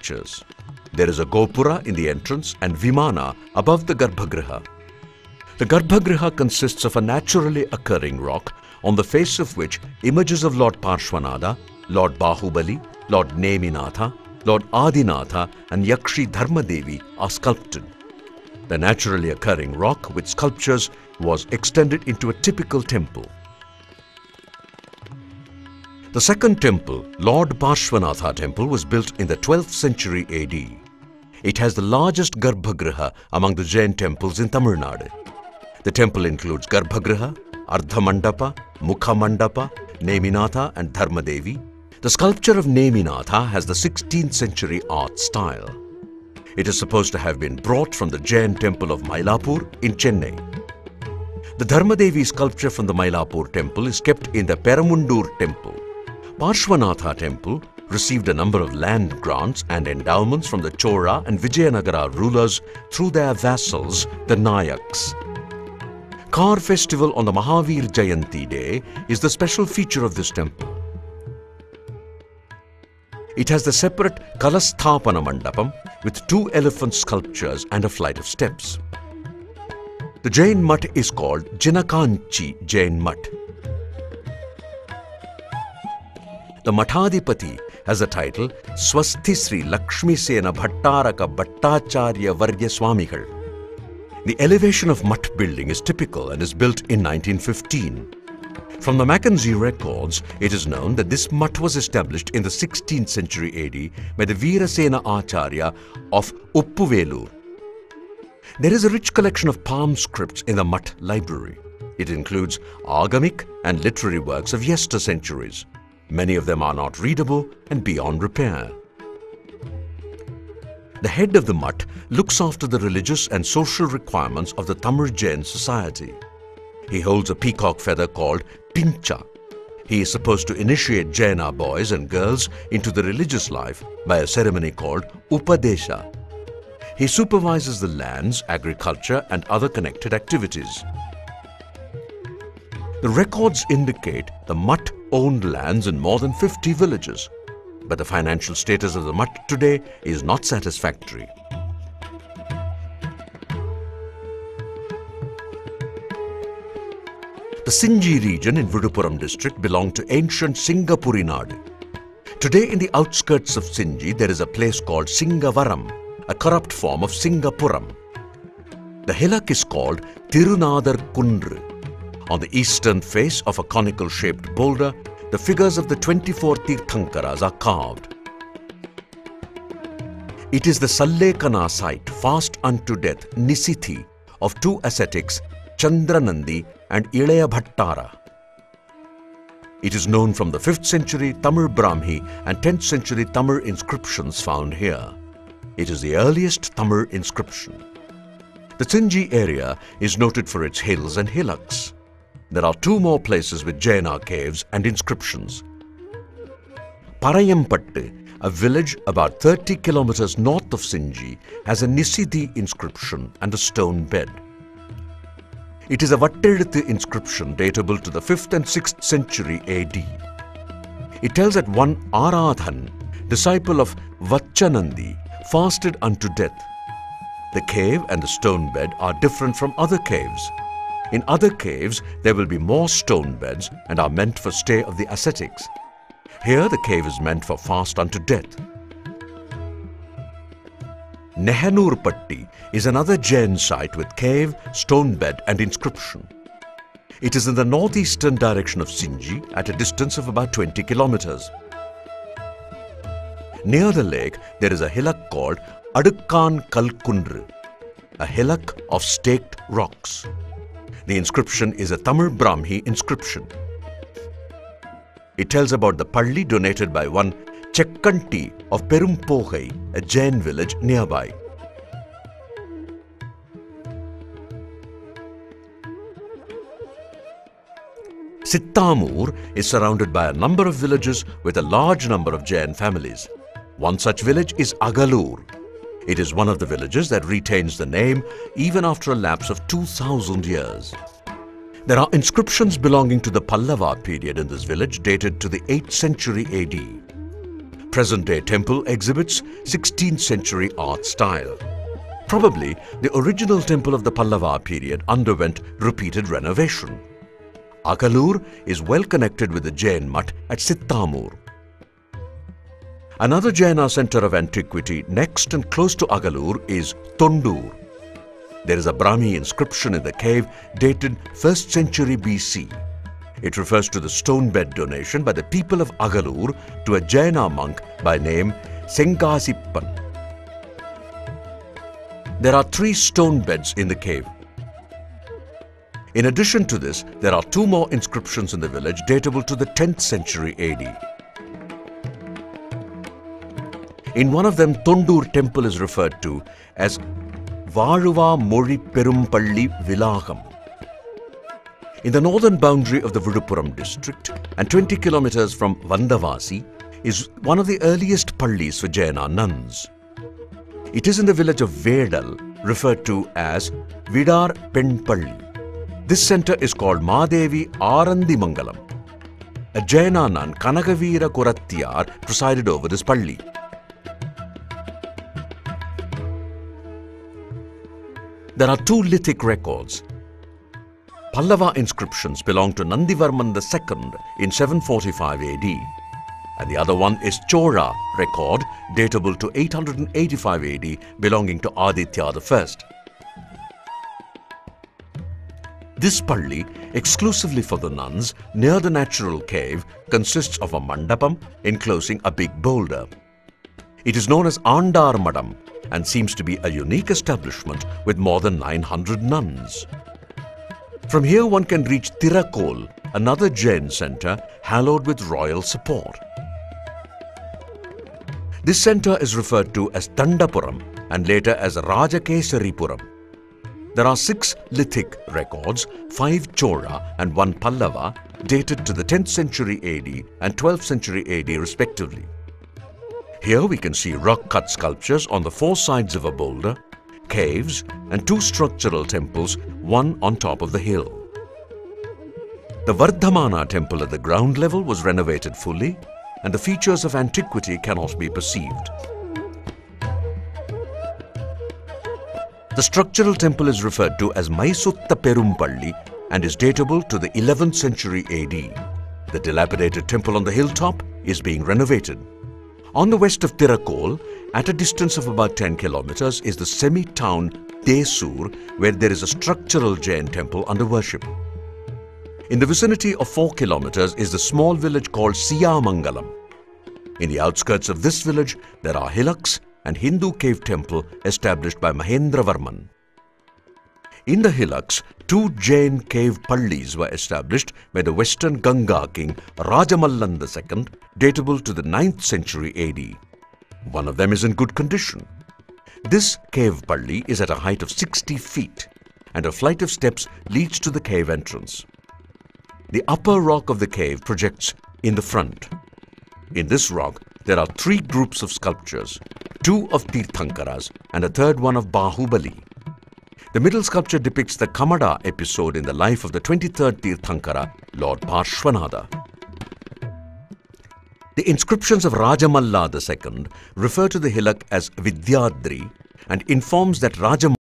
structures. There is a Gopura in the entrance and Vimana above the Garbhagriha. The Garbhagriha consists of a naturally occurring rock on the face of which images of Lord Parshvanatha, Lord Bahubali, Lord Neminatha, Lord Adinatha and Yakshi Dharmadevi are sculpted. The naturally occurring rock with sculptures was extended into a typical temple. The second temple, Lord Parshvanatha temple, was built in the 12th century AD. It has the largest Garbhagriha among the Jain temples in Tamil Nadu. The temple includes Garbhagriha, Ardhamandapa, Mukhamandapa, Neminatha and Dharmadevi. The sculpture of Neminatha has the 16th century art style. It is supposed to have been brought from the Jain temple of Mylapore in Chennai. The Dharmadevi sculpture from the Mylapore temple is kept in the Peramundur temple. Parshvanatha temple received a number of land grants and endowments from the Chola and Vijayanagara rulers through their vassals, the Nayaks. Car festival on the Mahavir Jayanti day is the special feature of this temple. It has the separate Kalasthapana Mandapam with 2 elephant sculptures and a flight of steps. The Jain Mutt is called Jinakanchi Jain Mutt. The Mathadipati has the title Swasthi Sri Lakshmi Sena Bhattaraka Bhattacharya Varya Swamigal. The elevation of Mutt building is typical and is built in 1915. From the Mackenzie records, it is known that this Mutt was established in the 16th century AD by the Veerasena Acharya of Uppuvelur. There is a rich collection of palm scripts in the Mutt library. It includes agamic and literary works of yester centuries. Many of them are not readable and beyond repair. The head of the Mutt looks after the religious and social requirements of the Tamil Jain society. He holds a peacock feather called Pincha. He is supposed to initiate Jaina boys and girls into the religious life by a ceremony called Upadesha. He supervises the lands, agriculture and other connected activities. The records indicate the Mutt owned lands in more than 50 villages, but the financial status of the Mutt today is not satisfactory. The Sinji region in Vidupuram district belonged to ancient Singapuri Nadu. Today in the outskirts of Sinji there is a place called Singavaram, a corrupt form of Singapuram. The hillock is called Tirunadar Kundru. On the eastern face of a conical shaped boulder, the figures of the 24 Tirthankaras are carved. It is the Sallekana site fast unto death Nisithi of 2 ascetics, Chandranandi and Ilaya Bhattara. It is known from the 5th century Tamil Brahmi and 10th century Tamil inscriptions found here. It is the earliest Tamil inscription. The Sinji area is noted for its hills and hillocks. There are 2 more places with Jaina caves and inscriptions. Parayampattu, a village about 30 kilometers north of Sinji, has a Nisithi inscription and a stone bed. It is a Vattelithu inscription datable to the 5th and 6th century AD. It tells that one Aradhan, disciple of Vachanandi, fasted unto death. The cave and the stone bed are different from other caves. In other caves, there will be more stone beds and are meant for stay of the ascetics. Here, the cave is meant for fast unto death. Nehanurpatti is another Jain site with cave, stone bed and inscription. It is in the northeastern direction of Sinji at a distance of about 20 kilometers. Near the lake, there is a hillock called Adukkan Kalkundru, a hillock of staked rocks. The inscription is a Tamil Brahmi inscription. It tells about the Palli donated by one Chekkanti of Perumpogai, a Jain village nearby. Sittamur is surrounded by a number of villages with a large number of Jain families. One such village is Agalur. It is one of the villages that retains the name even after a lapse of 2000 years. There are inscriptions belonging to the Pallava period in this village dated to the 8th century AD. present-day temple exhibits 16th century art style. Probably the original temple of the Pallava period underwent repeated renovation. Agalur is well connected with the Jain mutt at Sittamur. Another Jaina center of antiquity next and close to Agalur is Tondur. There is a Brahmi inscription in the cave dated 1st century BC. It refers to the stone bed donation by the people of Agalur to a Jaina monk by name Sengasippan. There are 3 stone beds in the cave. In addition to this, there are 2 more inscriptions in the village datable to the 10th century AD. In one of them, Tondur temple is referred to as Varuva Mori Perumpalli Vilagam. In the northern boundary of the Viduppuram district and 20 kilometers from Vandavasi is one of the earliest pallis for Jaina nuns. It is in the village of Vedal, referred to as Vidar Penpalli. This center is called Madevi Arandi Mangalam. A Jaina nun, Kanagavira Korattiyar, presided over this palli. There are 2 lithic records. Pallava inscriptions belong to Nandivarman II in 745 AD, and the other one is Chora record datable to 885 AD belonging to Aditya I. This palli, exclusively for the nuns, near the natural cave, consists of a mandapam enclosing a big boulder. It is known as Andar Madam and seems to be a unique establishment with more than 900 nuns. From here one can reach Tirakol, another Jain center hallowed with royal support. This center is referred to as Dandapuram and later as Rajakesaripuram. There are 6 lithic records, 5 Chora and 1 Pallava, dated to the 10th century AD and 12th century AD respectively. Here we can see rock-cut sculptures on the 4 sides of a boulder, caves and 2 structural temples, one on top of the hill. The Vardhamana temple at the ground level was renovated fully and the features of antiquity cannot be perceived. The structural temple is referred to as Maisutta Perumpalli and is datable to the 11th century AD. The dilapidated temple on the hilltop is being renovated. On the west of Tirakol, at a distance of about 10 kilometers, is the semi-town Desur, where there is a structural Jain temple under worship. In the vicinity of 4 kilometers is the small village called Siyamangalam. In the outskirts of this village, there are hillocks and Hindu cave temple established by Mahendravarman. In the hillocks, 2 Jain cave pallis were established by the western Ganga king Rajamallan II, datable to the 9th century AD. One of them is in good condition. This cave palli is at a height of 60 feet and a flight of steps leads to the cave entrance. The upper rock of the cave projects in the front. In this rock, there are 3 groups of sculptures, 2 of Tirthankaras and a 3rd one of Bahubali. The middle sculpture depicts the Kamada episode in the life of the 23rd Tirthankara, Lord Parshvanatha. The inscriptions of Rajamalla II refer to the hillock as Vidyadri and informs that Rajamal